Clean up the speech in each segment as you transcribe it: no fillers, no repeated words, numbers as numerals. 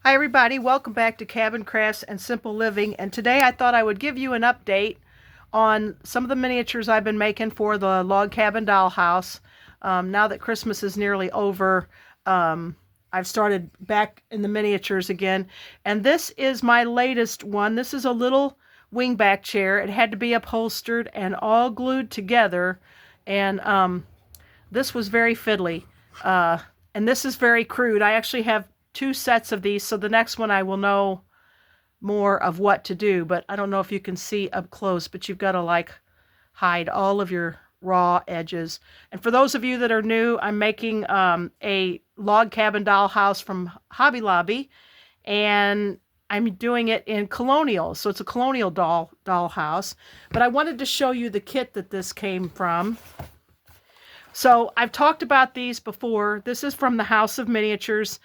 Hi everybody, welcome back to Cabin Crafts and Simple Living, and today I thought I would give you an update on some of the miniatures I've been making for the log cabin dollhouse. Now that Christmas is nearly over, I've started back in the miniatures again, and this is my latest one. This is a little wingback chair. It had to be upholstered and all glued together, and this was very fiddly, and this is very crude. I actually have two sets of these, so the next one I will know more of what to do, but I don't know if you can see up close, but you've got to like hide all of your raw edges. And for those of you that are new, I'm making a log cabin dollhouse from Hobby Lobby, and I'm doing it in Colonial, so it's a Colonial dollhouse, but I wanted to show you the kit that this came from. So I've talked about these before. This is from the House of Miniatures.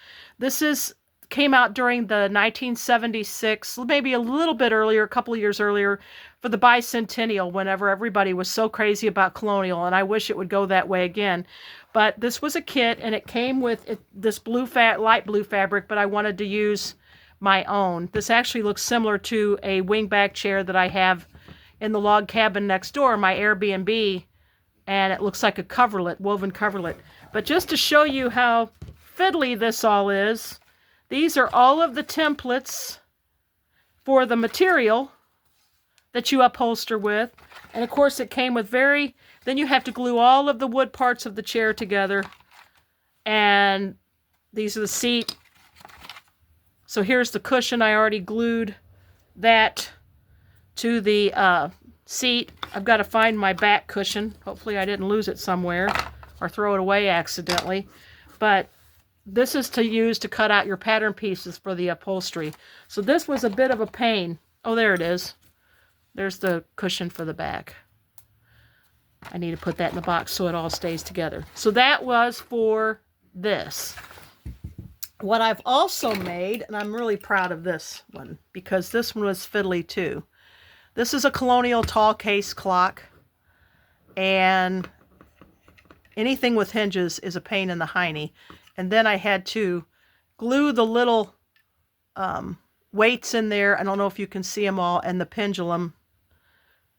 Came out during the 1976, maybe a little bit earlier, a couple of years earlier, for the bicentennial, whenever everybody was so crazy about Colonial, and I wish it would go that way again. But this was a kit, and it came with this light blue fabric, but I wanted to use my own. This actually looks similar to a wingback chair that I have in the log cabin next door, my Airbnb, and it looks like a coverlet, woven coverlet. But just to show you how fiddly this all is, these are all of the templates for the material that you upholster with. And of course it came with then you have to glue all of the wood parts of the chair together. And these are the seat. So here's the cushion. I already glued that to the seat. I've got to find my back cushion. Hopefully I didn't lose it somewhere or throw it away accidentally. But this is to use to cut out your pattern pieces for the upholstery. So this was a bit of a pain. Oh, there it is. There's the cushion for the back. I need to put that in the box so it all stays together. So that was for this. What I've also made, and I'm really proud of this one because this one was fiddly too. This is a Colonial tall case clock, and anything with hinges is a pain in the hiney. And then I had to glue the little weights in there. I don't know if you can see them all, and the pendulum.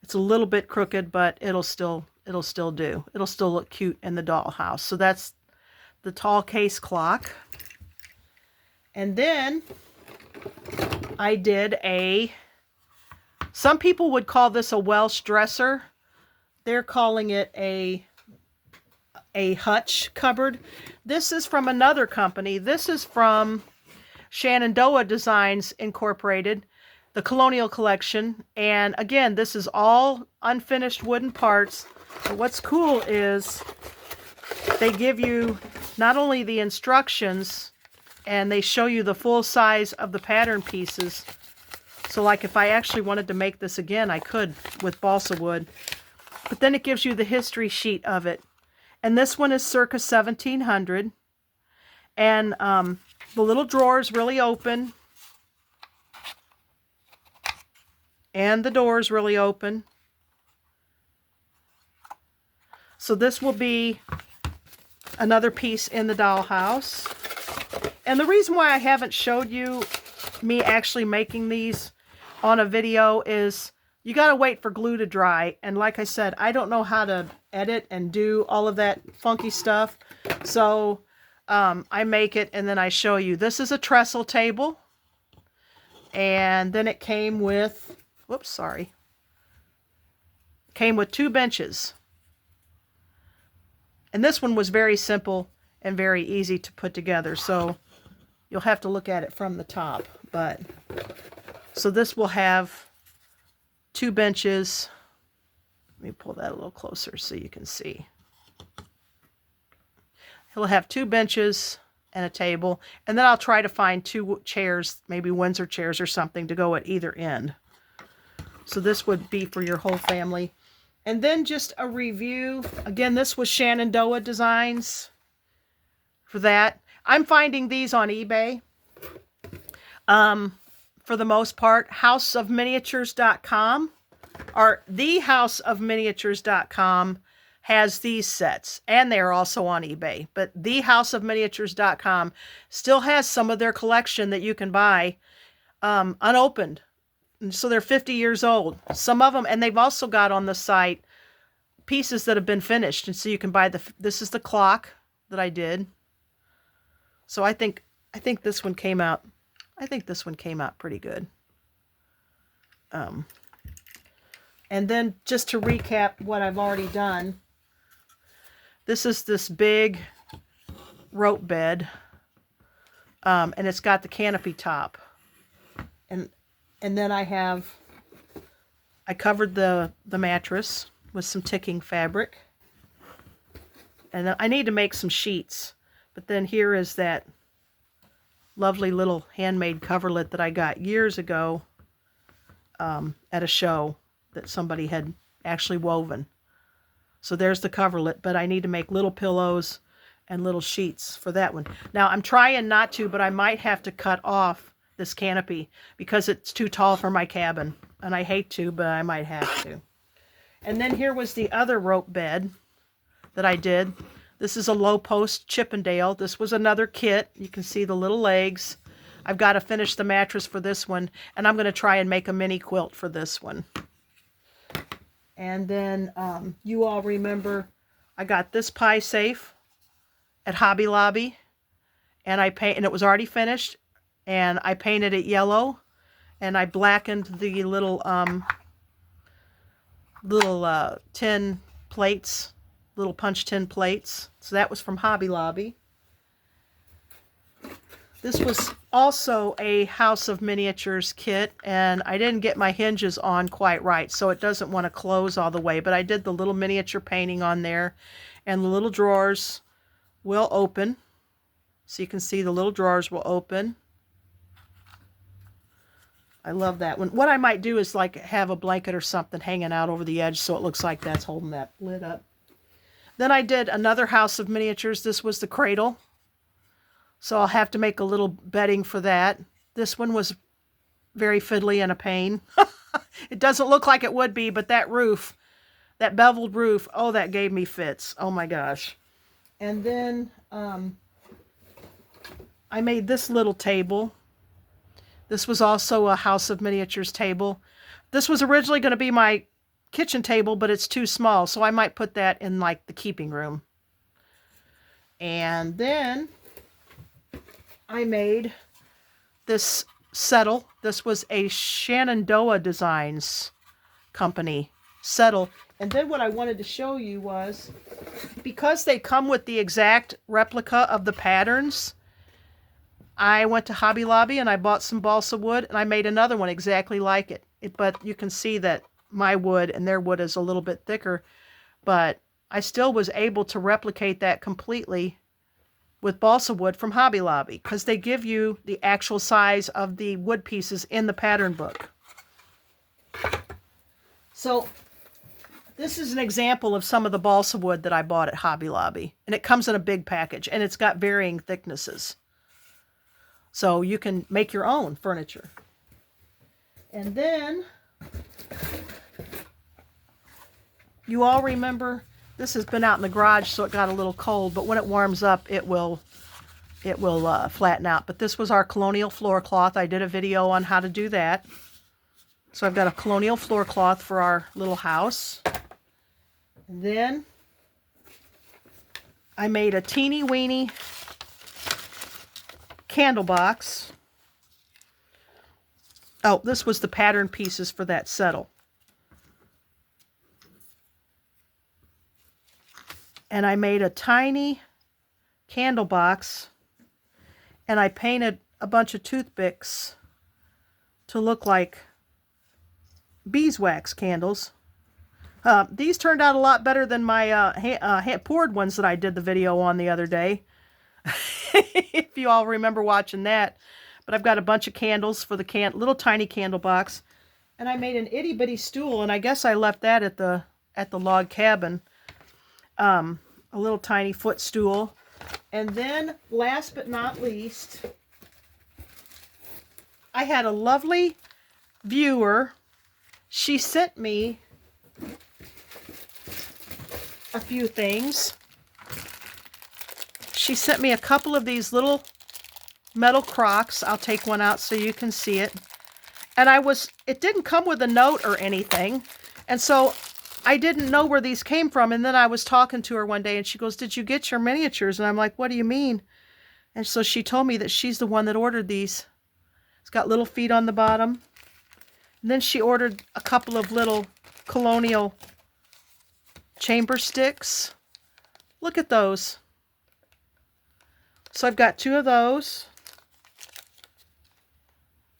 It's a little bit crooked, but it'll still do. It'll still look cute in the dollhouse. So that's the tall case clock. And then I did some people would call this a Welsh dresser. They're calling it a Hutch cupboard. This is from another company. This is from Shenandoah Designs Incorporated, the Colonial collection. And again, this is all unfinished wooden parts. But what's cool is they give you not only the instructions, and they show you the full size of the pattern pieces. So like if I actually wanted to make this again, I could with balsa wood. But then it gives you the history sheet of it. And this one is circa 1700. And the little drawers really open. And the doors really open. So this will be another piece in the dollhouse. And the reason why I haven't showed you me actually making these on a video is you got to wait for glue to dry. And like I said, I don't know how to edit and do all of that funky stuff. So I make it and then I show you. This is a trestle table. And then it came with, came with 2 benches. And this one was very simple and very easy to put together. So you'll have to look at it from the top. But so this will have 2 benches. Let me pull that a little closer so you can see. He'll have 2 benches and a table. And then I'll try to find 2 chairs, maybe Windsor chairs or something, to go at either end. So this would be for your whole family. And then just a review. Again, this was Shenandoah Designs for that. I'm finding these on eBay. For the most part, houseofminiatures.com or thehouseofminiatures.com has these sets, and they are also on eBay. But thehouseofminiatures.com still has some of their collection that you can buy unopened. And so they're 50 years old. Some of them, and they've also got on the site pieces that have been finished. And so you can buy this is the clock that I did. So I think this one came out. I think this one came out pretty good. And then just to recap what I've already done, this is this big rope bed, and it's got the canopy top. And then I covered the mattress with some ticking fabric. And then I need to make some sheets. But then here is that lovely little handmade coverlet that I got years ago at a show that somebody had actually woven. So there's the coverlet, but I need to make little pillows and little sheets for that one. Now I'm trying not to, but I might have to cut off this canopy because it's too tall for my cabin. And I hate to, but I might have to. And then here was the other rope bed that I did. This is a low post Chippendale. This was another kit. You can see the little legs. I've got to finish the mattress for this one, and I'm going to try and make a mini quilt for this one. And then you all remember I got this pie safe at Hobby Lobby, and and it was already finished, and I painted it yellow, and I blackened the little tin plates, little punch tin plates. So that was from Hobby Lobby. This was also a House of Miniatures kit, and I didn't get my hinges on quite right, so it doesn't want to close all the way, but I did the little miniature painting on there, and the little drawers will open. So you can see the little drawers will open. I love that one. What I might do is like have a blanket or something hanging out over the edge so it looks like that's holding that lid up. Then I did another House of Miniatures. This was the cradle. So I'll have to make a little bedding for that. This one was very fiddly and a pain. It doesn't look like it would be, but that roof, that beveled roof, oh, that gave me fits. Oh my gosh. And then I made this little table. This was also a House of Miniatures table. This was originally going to be my kitchen table, but it's too small, so I might put that in like the keeping room. And then I made this settle. This was a Shenandoah Designs company settle. And then what I wanted to show you was, because they come with the exact replica of the patterns, I went to Hobby Lobby and I bought some balsa wood, and I made another one exactly like it. But you can see that my wood and their wood is a little bit thicker, but I still was able to replicate that completely with balsa wood from Hobby Lobby, because they give you the actual size of the wood pieces in the pattern book. So this is an example of some of the balsa wood that I bought at Hobby Lobby, and it comes in a big package, and it's got varying thicknesses. So you can make your own furniture. And then you all remember, this has been out in the garage, so it got a little cold, but when it warms up, it will flatten out. But this was our Colonial floor cloth. I did a video on how to do that. So I've got a Colonial floor cloth for our little house. And then I made a teeny weeny candle box. Oh, this was the pattern pieces for that settle. And I made a tiny candle box, and I painted a bunch of toothpicks to look like beeswax candles. These turned out a lot better than my poured ones that I did the video on the other day. If you all remember watching that. But I've got a bunch of candles for the little tiny candle box. And I made an itty bitty stool, and I guess I left that at the log cabin. A little tiny footstool. And then, last but not least, I had a lovely viewer. She sent me a few things. She sent me a couple of these little metal crocks. I'll take one out so you can see it. And it didn't come with a note or anything. And so I didn't know where these came from. And then I was talking to her one day and she goes, "Did you get your miniatures?" And I'm like, "What do you mean?" And so she told me that she's the one that ordered these. It's got little feet on the bottom. And then she ordered a couple of little Colonial chamber sticks. Look at those. So I've got 2 of those.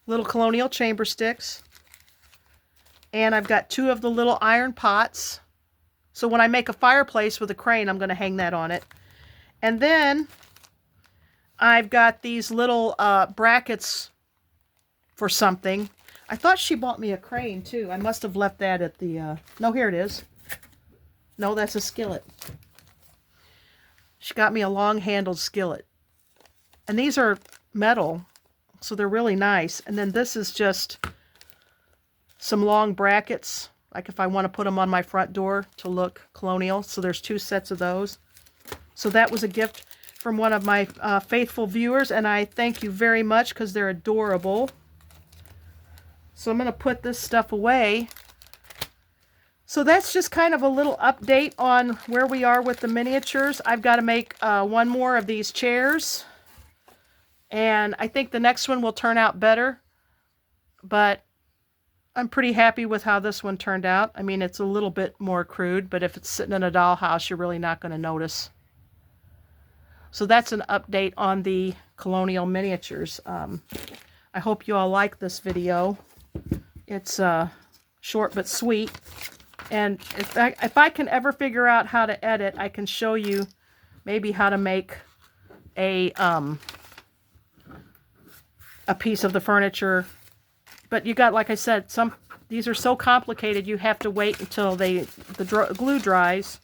Little Colonial chamber sticks. And I've got 2 of the little iron pots. So when I make a fireplace with a crane, I'm going to hang that on it. And then I've got these little brackets for something. I thought she bought me a crane too. I must have left that at the... No, here it is. No, that's a skillet. She got me a long-handled skillet. And these are metal, so they're really nice. And then this is just some long brackets, like if I want to put them on my front door to look colonial. So there's 2 sets of those. So that was a gift from one of my faithful viewers, and I thank you very much because they're adorable. So I'm going to put this stuff away. So that's just kind of a little update on where we are with the miniatures. I've got to make one more of these chairs. And I think the next one will turn out better. But I'm pretty happy with how this one turned out. I mean, it's a little bit more crude, but if it's sitting in a dollhouse, you're really not going to notice. So that's an update on the Colonial miniatures. I hope you all like this video. It's short but sweet. And if I can ever figure out how to edit, I can show you maybe how to make a piece of the furniture. But you got, like I said, these are so complicated you have to wait until the glue dries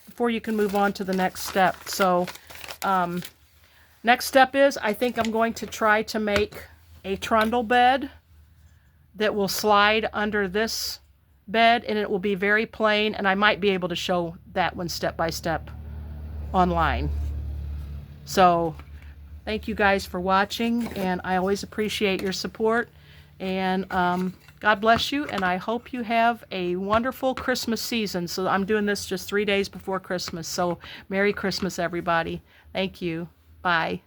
before you can move on to the next step. So next step is I think I'm going to try to make a trundle bed that will slide under this bed, and it will be very plain, and I might be able to show that one step by step online. So thank you guys for watching, and I always appreciate your support, and God bless you, and I hope you have a wonderful Christmas season. So I'm doing this just 3 days before Christmas, so Merry Christmas, everybody. Thank you. Bye.